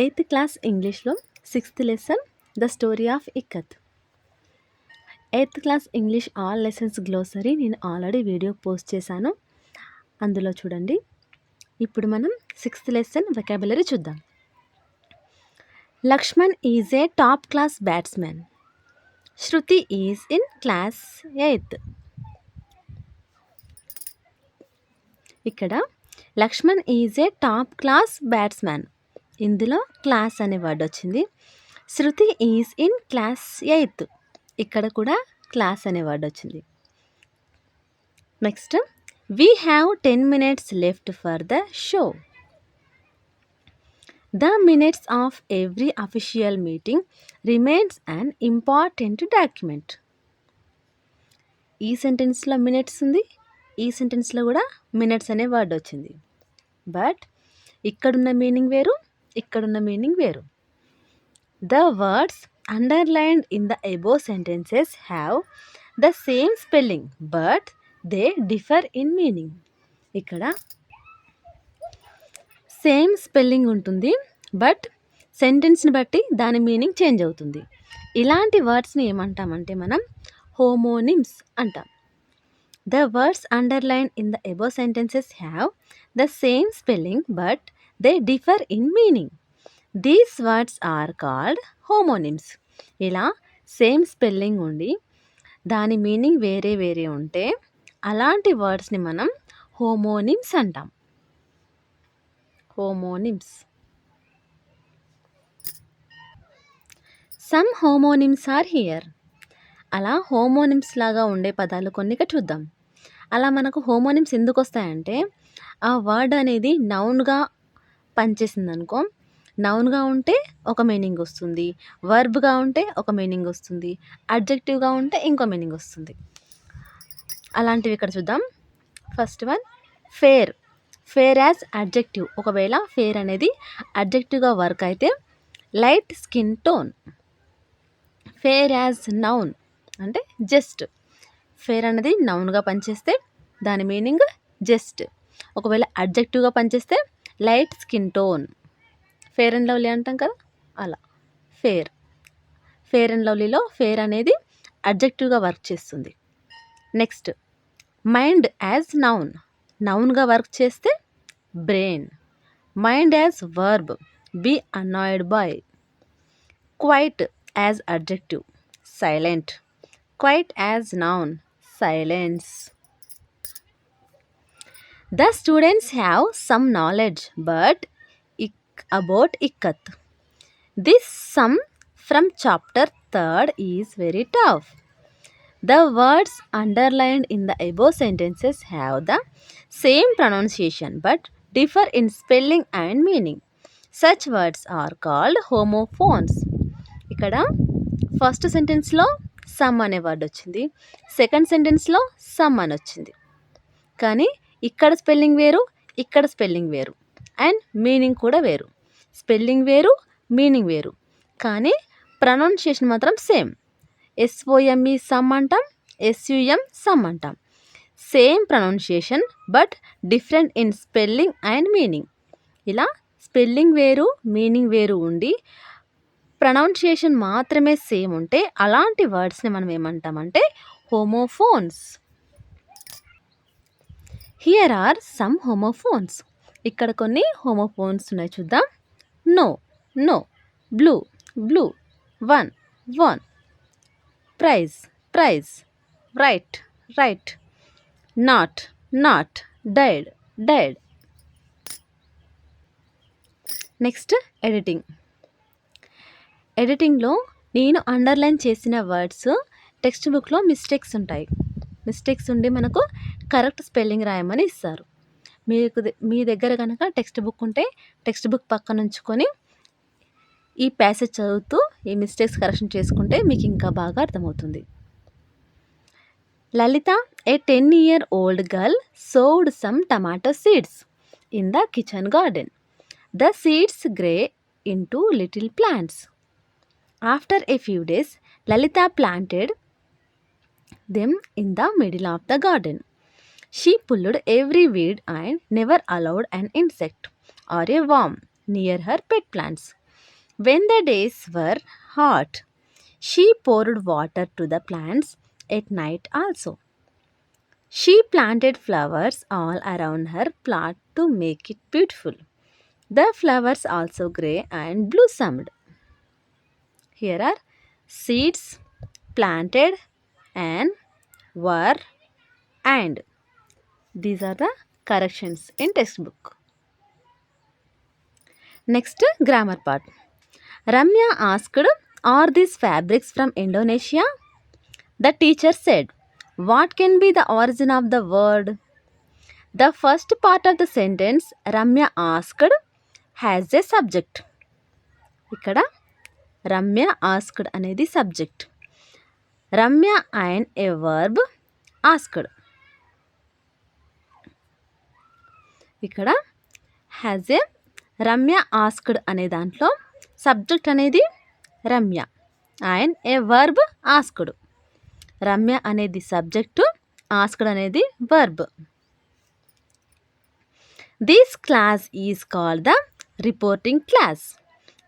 Eighth class ఇంగ్లీష్లో 6th lesson the story of ikat. Eighth class English all lessons glossary నేను already video post చేశాను, అందులో చూడండి. ఇప్పుడు మనం 6th లెసన్ వొకాబులరీ చూద్దాం. Laxman is a top class batsmen. Shruti is in class 8th. ఇక్కడ Laxman is a top class batsmen, ఇందులో class అనే వర్డ్ వచ్చింది. Shruti is in class 8th, ఇక్కడ కూడా క్లాస్ అనే వర్డ్ వచ్చింది. Next, we have 10 minutes left for the show. The minutes of every official meeting remains an important document. ఈ సెంటెన్స్లో minutes ఉంది, ఈ సెంటెన్స్లో కూడా మినిట్స్ అనే వర్డ్ వచ్చింది. బట్ ఇక్కడున్న మీనింగ్ వేరు, ఇక్కడున్న మీనింగ్ వేరు. The words underlined in the above sentences have the same spelling but they differ in meaning. ఇక్కడ సేమ్ స్పెల్లింగ్ ఉంటుంది, బట్ సెంటెన్స్ని బట్టి దాని మీనింగ్ చేంజ్ అవుతుంది. ఇలాంటి వర్డ్స్ని ఏమంటామంటే మనం హోమోనిమ్స్ అంటాం. The words underlined in the above sentences have the same spelling but they differ in meaning. These words are called homonyms. ఇలా సేమ్ స్పెల్లింగ్ ఉండి దాని మీనింగ్ వేరే వేరే ఉంటే అలాంటి వర్డ్స్ని మనం హోమోనిమ్స్ అంటాం. Homonyms. Some homonyms are here. అలా హోమోనిమ్స్ లాగా ఉండే పదాలు కొన్ని చూద్దాం. అలా మనకు హోమోనిమ్స్ ఎందుకు వస్తాయంటే ఆ వర్డ్ అనేది నౌన్గా పనిచేసింది అనుకో, నౌన్గా ఉంటే ఒక మీనింగ్ వస్తుంది, వర్బ్గా ఉంటే ఒక మీనింగ్ వస్తుంది, అడ్జెక్టివ్గా ఉంటే ఇంకో మీనింగ్ వస్తుంది. అలాంటివి ఇక్కడ చూద్దాం. First one, fair. Fair as adjective. ఒకవేళ ఫేర్ అనేది అడ్జెక్టివ్గా వర్క్ అయితే light skin tone. Fair as noun అంటే జస్ట్. ఫేర్ అనేది నౌన్గా పనిచేస్తే దాని మీనింగ్ జస్ట్. ఒకవేళ అడ్జెక్టివ్గా పనిచేస్తే light skin tone. Fair and Lovely అంటాం కదా, అలా ఫేర్. ఫేర్ అండ్ లవ్లీలో ఫేర్ అనేది అడ్జెక్టివ్గా వర్క్ చేస్తుంది. Next, mind as noun. నౌన్గా వర్క్ చేస్తే brain. Mind as verb, be annoyed by. Quiet as adjective, silent. Quiet as noun, silence. The students have some knowledge but about Ikkath. This sum from chapter 3rd is very tough. The words underlined in the above sentences have the same pronunciation but differ in spelling and meaning. Such words are called homophones. ఇక్కడ first సెంటెన్స్లో some అనే word వచ్చింది, second సెంటెన్స్లో some అని వచ్చింది. కానీ ఇక్కడ spelling వేరు, ఇక్కడ spelling వేరు, అండ్ మీనింగ్ కూడా వేరు. స్పెల్లింగ్ వేరు, మీనింగ్ వేరు, కానీ ప్రొనౌన్సియేషన్ మాత్రం సేమ్. SOME సమ్ అంటాం, SUM సమ్ అంటాం. Same pronunciation but different in spelling and meaning. ఇలా స్పెల్లింగ్ వేరు, మీనింగ్ వేరు ఉండి ప్రొనౌన్సియేషన్ మాత్రమే సేమ్ ఉంటే అలాంటి వర్డ్స్ని మనం ఏమంటామంటే homophones. Here are some homophones. ఇక్కడ కొన్ని హోమోఫోన్స్ ఉన్నాయి, చూద్దాం. No, know. Blue, blew. One, won. Prize, pries. Right, write. Not, knot. Died, dyed. Next, editing. ఎడిటింగ్లో నేను అండర్లైన్ చేసిన వర్డ్స్ టెక్స్ట్ బుక్లో మిస్టేక్స్ ఉంటాయి. మిస్టేక్స్ ఉండి మనకు కరెక్ట్ స్పెల్లింగ్ రాయమని ఇస్తారు. మీ దగ్గర కనుక టెక్స్ట్ బుక్ ఉంటే టెక్స్ట్ బుక్ పక్కన ఉంచుకొని ఈ ప్యాసేజ్ చదువుతూ ఈ మిస్టేక్స్ కరెక్షన్ చేసుకుంటే మీకు ఇంకా బాగా అర్థమవుతుంది. లలిత, ఏ 10-year-old girl sowed some tomato seeds in the kitchen garden. The seeds grew into little plants. After a few days, Lalita planted them in the middle of the garden. She pulled every weed and never allowed an insect or a worm near her pet plants. When the days were hot, she poured water to the plants at night also. She planted flowers all around her plot to make it beautiful. The flowers also grew and blossomed. Here are seeds planted and were and. These are the corrections in textbook. Next, grammar part. Ramya asked, "Are these fabrics from Indonesia?" The teacher said, "What can be the origin of the word?" The first part of the sentence, Ramya asked, has a subject. ఇక్కడ Ramya asked అనేది subject. Ramya and A verb asked. ఇక్కడ has a Ramya asked అనే దాంట్లో subject అనేది Ramya and A verb asked. Ramya అనేది subject, asked అనేది verb. This class is called the reporting class.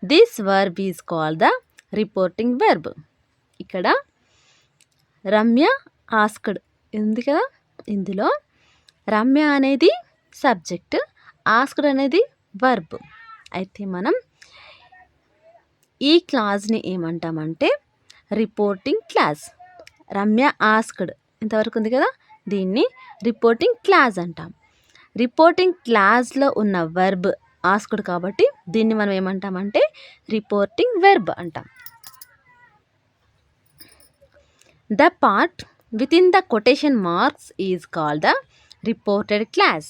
This verb is called the reporting verb. ఇక్కడ Ramya asked ఉంది కదా, ఇందులో రమ్య అనేది సబ్జెక్ట్, ఆస్క్డ్ అనేది వర్బ్. అయితే మనం ఈ క్లాస్ని ఏమంటామంటే రిపోర్టింగ్ క్లాస్. రమ్య ఆస్క్డ్ ఇంతవరకు ఉంది కదా, దీన్ని రిపోర్టింగ్ క్లాస్ అంటాం. రిపోర్టింగ్ క్లాస్లో ఉన్న వర్బ్ ఆస్క్డ్ కాబట్టి దీన్ని మనం ఏమంటామంటే రిపోర్టింగ్ వెర్బ్ అంటాం. The part with in the quotation marks is called the reported class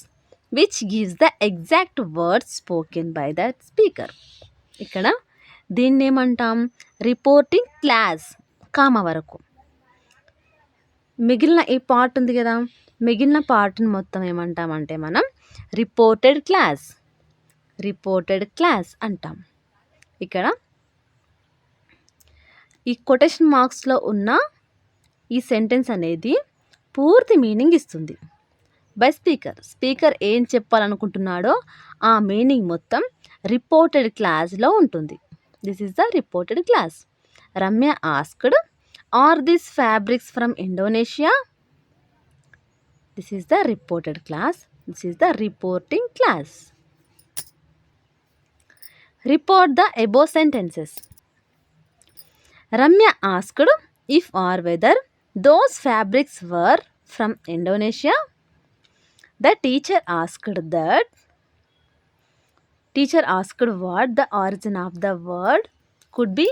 which gives the exact words spoken by the speaker. ఇక్కడ దీన్ని ఏమంటాం రిపోర్టింగ్ క్లాస్ కామ వరకు. మిగిలిన ఈ పార్ట్ ఉంది కదా, మిగిలిన పార్ట్ని మొత్తం ఏమంటామంటే మనం రిపోర్టెడ్ క్లాస్, రిపోర్టెడ్ క్లాస్ అంటాం. ఇక్కడ ఈ కొటేషన్ మార్క్స్లో ఉన్న ఈ సెంటెన్స్ అనేది పూర్తి మీనింగ్ ఇస్తుంది బై స్పీకర్. స్పీకర్ ఏం చెప్పాలనుకుంటున్నాడో ఆ మీనింగ్ మొత్తం రిపోర్టెడ్ క్లాస్లో ఉంటుంది. This is the reported clause. Ramya asked, are these fabrics from Indonesia? This is the reported clause. This is the reporting clause. Report the above sentences. Ramya asked if or whether those fabrics were from Indonesia. The teacher asked what the origin of the word could be.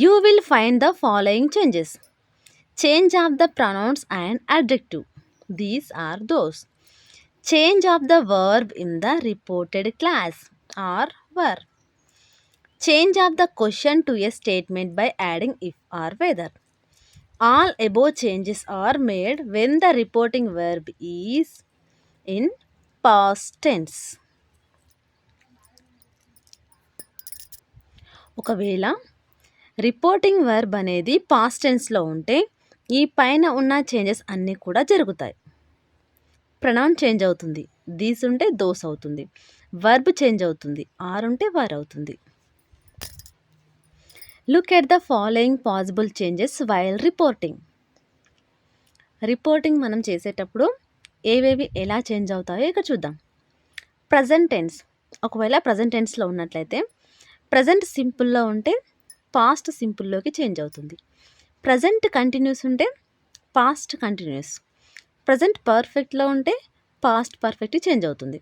You will find the following changes. Change of the pronouns and adjective. These are those. Change of the verb in the reported class or were. Change of the question to a statement by adding if or whether. All above changes are made when the reporting verb is in past tense. ఒకవేళ reporting verb అనేది past టెన్స్లో ఉంటే ఈ పైన ఉన్న changes అన్నీ కూడా జరుగుతాయి. Pronoun change అవుతుంది, దీస్ ఉంటే దోస్ అవుతుంది, వర్బ్ చేంజ్ అవుతుంది, ఆర్ ఉంటే వర్ అవుతుంది. Look at the following possible changes while reporting. Reporting మనం చేసేటప్పుడు ఏవేవి ఎలా చేంజ్ అవుతాయో ఇక్కడ చూద్దాం. ప్రజెంట్ టెన్స్, ఒకవేళ ప్రజెంట్ టెన్స్లో ఉన్నట్లయితే ప్రజెంట్ సింపుల్లో ఉంటే పాస్ట్ సింపుల్లోకి చేంజ్ అవుతుంది. ప్రజెంట్ కంటిన్యూస్ ఉంటే పాస్ట్ కంటిన్యూస్. ప్రజెంట్ పర్ఫెక్ట్లో ఉంటే పాస్ట్ పర్ఫెక్ట్ చేంజ్ అవుతుంది.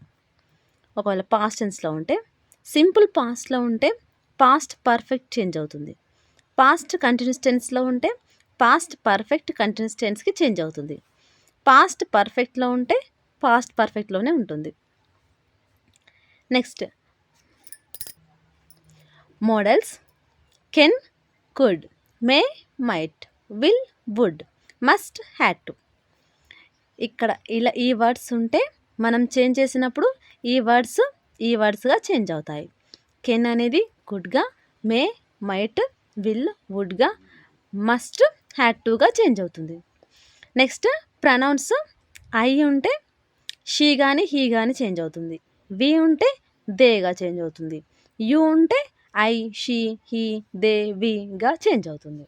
ఒకవేళ పాస్ట్ టెన్స్లో ఉంటే సింపుల్ పాస్ట్లో ఉంటే పాస్ట్ పర్ఫెక్ట్ చేంజ్ అవుతుంది. పాస్ట్ కంటిన్యూస్ టెన్స్లో ఉంటే పాస్ట్ పర్ఫెక్ట్ కంటిన్యూస్ టెన్స్కి చేంజ్ అవుతుంది. పాస్ట్ పర్ఫెక్ట్లో ఉంటే పాస్ట్ పర్ఫెక్ట్లోనే ఉంటుంది. Next modals can, could, may, might, will, would, must, had to. ఇక్కడ ఇలా ఈ వర్డ్స్ ఉంటే మనం చేంజ్ చేసినప్పుడు ఈ వర్డ్స్గా చేంజ్ అవుతాయి. కెన్ అనేది కుడ్గా, మే, మైట్, విల్, వుడ్గా, మస్ట్, హ్యాడ్ టుగా చేంజ్ అవుతుంది. నెక్స్ట్ ప్రనౌన్స్ ఐ ఉంటే షీ కానీ హీ కానీ చేంజ్ అవుతుంది. వి ఉంటే దేగా చేంజ్ అవుతుంది. యూ ఉంటే ఐ, షీ, హీ, దే, వీగా చేంజ్ అవుతుంది.